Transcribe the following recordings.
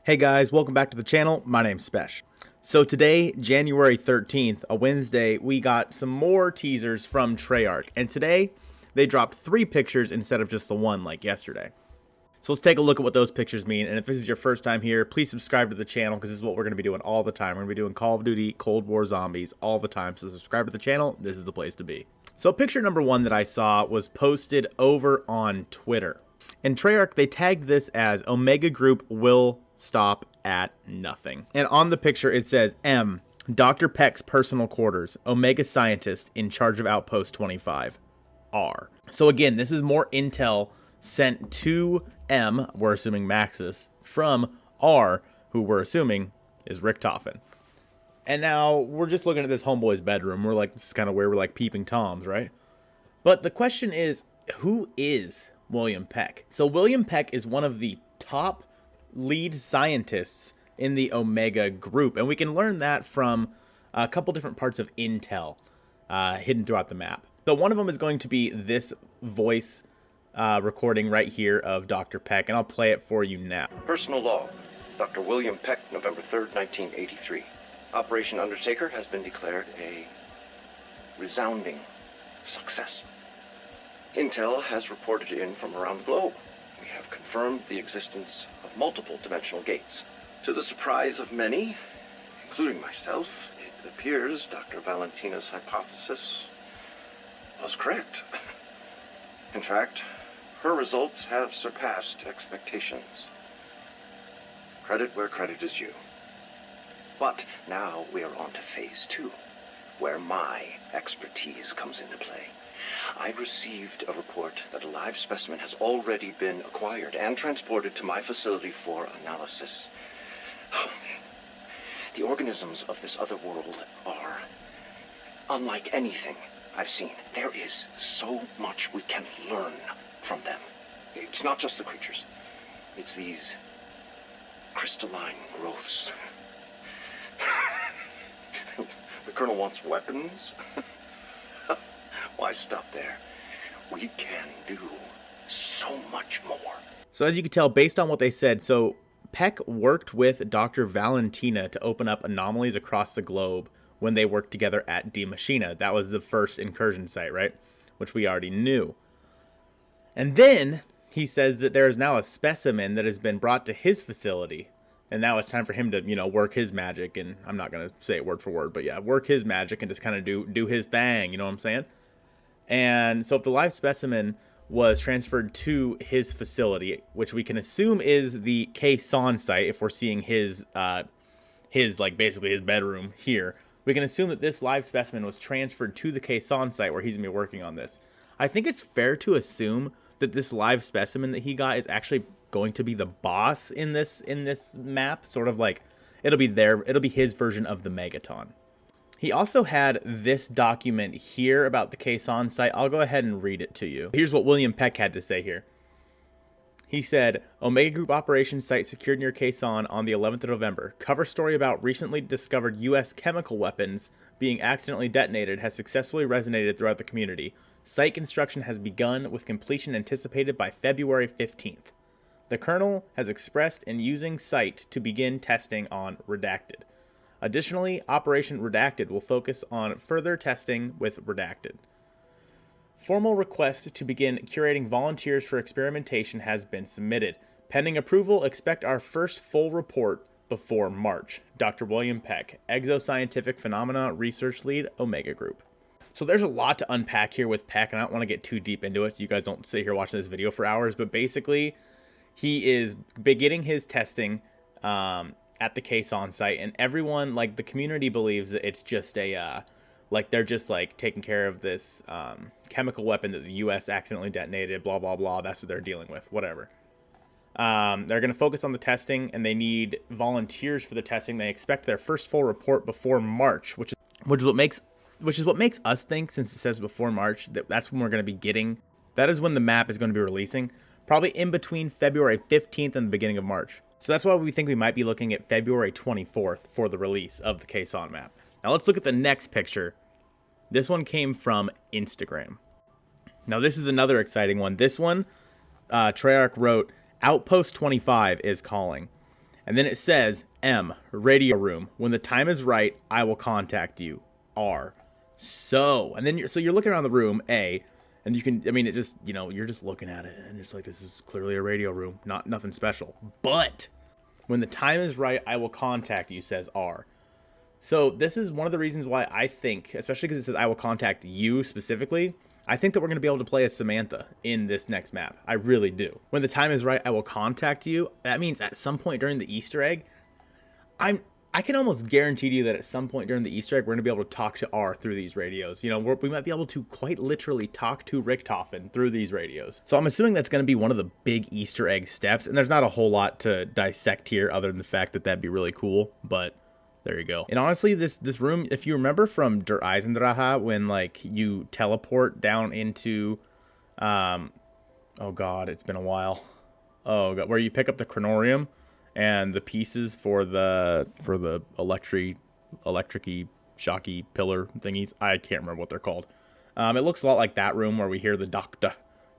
Hey guys, welcome back to the channel. My name's Spesh. So today, January 13th, a Wednesday, we got some more teasers from Treyarch. And today, they dropped 3 pictures instead of just the one like yesterday. So let's take a look at what those pictures mean. And if this is your first time here, please subscribe to the channel because this is what we're going to be doing all the time. We're going to be doing Call of Duty, Cold War Zombies all the time. So subscribe to the channel. This is the place to be. So picture number 1 that I saw was posted over on Twitter. And Treyarch, they tagged this as Omega Group will stop at nothing. And on the picture it says M, Dr. Peck's personal quarters, Omega scientist in charge of Outpost 25, R. So again, this is more intel sent to M, we're assuming Maxis, from R, who we're assuming is Richtofen. And now we're just looking at this homeboy's bedroom. We're like, this is kind of where we're like peeping Toms, right? But the question is, who is William Peck? So William Peck is one of the top lead scientists in the Omega group, and we can learn that from a couple different parts of intel hidden throughout the map. So one of them is going to be this voice recording right here of Dr. Peck, and I'll play it for you now. Personal log, Dr. William Peck, November 3rd, 1983. Operation Undertaker has been declared a resounding success. Intel has reported in from around the globe. We have confirmed the existence of multiple dimensional gates. To the surprise of many, including myself, it appears Dr. Valentina's hypothesis was correct. In fact, her results have surpassed expectations. Credit where credit is due. But now we are on to phase 2, where my expertise comes into play. I received a report that a live specimen has already been acquired and transported to my facility for analysis. The organisms of this other world are unlike anything I've seen. There is so much we can learn from them. It's not just the creatures. It's these crystalline growths. The Colonel wants weapons? Why stop there? We can do so much more. So as you can tell, based on what they said, so Peck worked with Dr. Valentina to open up anomalies across the globe when they worked together at Die Maschine. That was the first incursion site, right? Which we already knew. And then he says that there is now a specimen that has been brought to his facility. And now it's time for him to, work his magic. And I'm not going to say it word for word, but yeah, work his magic and just kind of do his thing. You know what I'm saying? And so if the live specimen was transferred to his facility, which we can assume is the Khe-Sanh site, if we're seeing his basically his bedroom here, we can assume that this live specimen was transferred to the Khe-Sanh site where he's going to be working on this. I think it's fair to assume that this live specimen that he got is actually going to be the boss in this map, sort of like it'll be his version of the Megaton. He also had this document here about the Khe-Sanh site. I'll go ahead and read it to you. Here's what William Peck had to say here. He said, Omega Group operations site secured near Khe-Sanh on the 11th of November. Cover story about recently discovered U.S. chemical weapons being accidentally detonated has successfully resonated throughout the community. Site construction has begun with completion anticipated by February 15th. The Colonel has expressed in using site to begin testing on Redacted. Additionally, Operation Redacted will focus on further testing with Redacted. Formal request to begin curating volunteers for experimentation has been submitted. Pending approval, expect our first full report before March. Dr. William Peck, Exoscientific Phenomena Research Lead, Omega Group. So there's a lot to unpack here with Peck, and I don't want to get too deep into it so you guys don't sit here watching this video for hours, but basically, he is beginning his testing at the Khe-Sanh site, and everyone, like the community, believes that it's just a they're just like taking care of this chemical weapon that the U.S. accidentally detonated, blah blah blah. That's what they're dealing with, whatever. They're going to focus on the testing, and they need volunteers for the testing. They expect their first full report before March, which is what makes us think, since it says before March, that's when we're going to be getting. That is when the map is going to be releasing, probably in between February 15th and the beginning of March. So that's why we think we might be looking at February 24th for the release of the Khe-Sanh map. Now let's look at the next picture. This one came from Instagram. Now this is another exciting one. This one, Treyarch wrote, Outpost 25 is calling. And then it says M, radio room. When the time is right, I will contact you. R. So, and then you're looking around the room, A, and you can, I mean, it just, you know, you're just looking at it and it's like, this is clearly a radio room, nothing special. But when the time is right, I will contact you, says R. So this is one of the reasons why I think, especially because it says I will contact you specifically, I think that we're going to be able to play as Samantha in this next map. I really do. When the time is right, I will contact you. That means at some point during the Easter egg, I can almost guarantee to you that at some point during the Easter egg, we're going to be able to talk to R through these radios. You know, we might be able to quite literally talk to Richtofen through these radios. So I'm assuming that's going to be one of the big Easter egg steps. And there's not a whole lot to dissect here other than the fact that that'd be really cool. But there you go. And honestly, this room, if you remember from Der Eisendrache, when like you teleport down into, oh God, it's been a while. Oh God, where you pick up the Chronorium and the pieces for the electric-y, shocky pillar thingies. I can't remember what they're called. It looks a lot like that room where we hear the doctor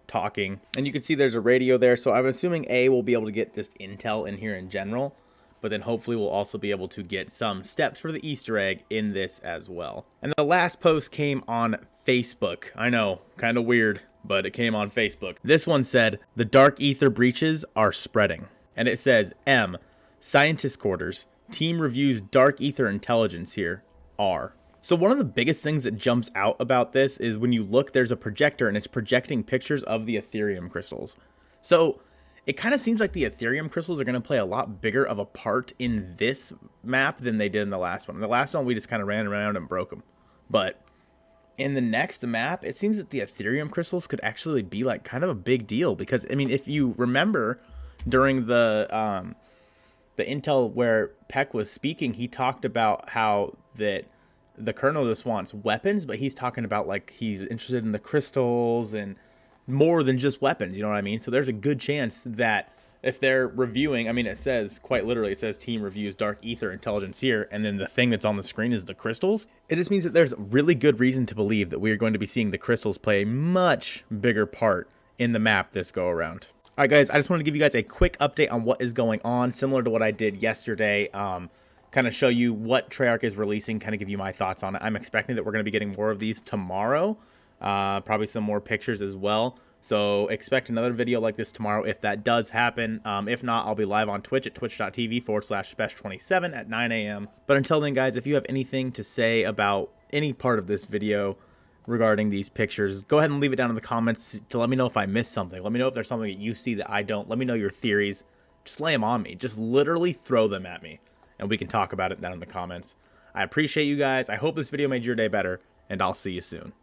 talking. And you can see there's a radio there. So I'm assuming A, we'll be able to get just intel in here in general. But then hopefully we'll also be able to get some steps for the Easter egg in this as well. And the last post came on Facebook. I know, kind of weird, but it came on Facebook. This one said, the dark ether breaches are spreading. And it says, M, scientist quarters, team reviews dark ether intelligence here, R. So one of the biggest things that jumps out about this is when you look, there's a projector and it's projecting pictures of the Ethereum crystals. So it kind of seems like the Ethereum crystals are going to play a lot bigger of a part in this map than they did in the last one. In the last one, we just kind of ran around and broke them. But in the next map, it seems that the Ethereum crystals could actually be like kind of a big deal. Because, I mean, if you remember during the intel where Peck was speaking, he talked about how that the Colonel just wants weapons, but he's talking about like he's interested in the crystals and more than just weapons, you know what I mean? So there's a good chance that if they're reviewing, I mean, it says quite literally, it says team reviews dark ether intelligence here, and then the thing that's on the screen is the crystals. It just means that there's really good reason to believe that we are going to be seeing the crystals play a much bigger part in the map this go around. All right, guys, I just wanted to give you guys a quick update on what is going on, similar to what I did yesterday. Kind of show you what Treyarch is releasing, kind of give you my thoughts on it. I'm expecting that we're going to be getting more of these tomorrow, probably some more pictures as well. So expect another video like this tomorrow if that does happen. If not, I'll be live on Twitch at twitch.tv/Spesh27 at 9 a.m. But until then, guys, if you have anything to say about any part of this video regarding these pictures, go ahead and leave it down in the comments to let me know if I missed something. Let me know if there's something that you see that I don't. Let me know your theories. Just lay them on me. Just literally throw them at me, and we can talk about it down in the comments. I appreciate you guys. I hope this video made your day better, and I'll see you soon.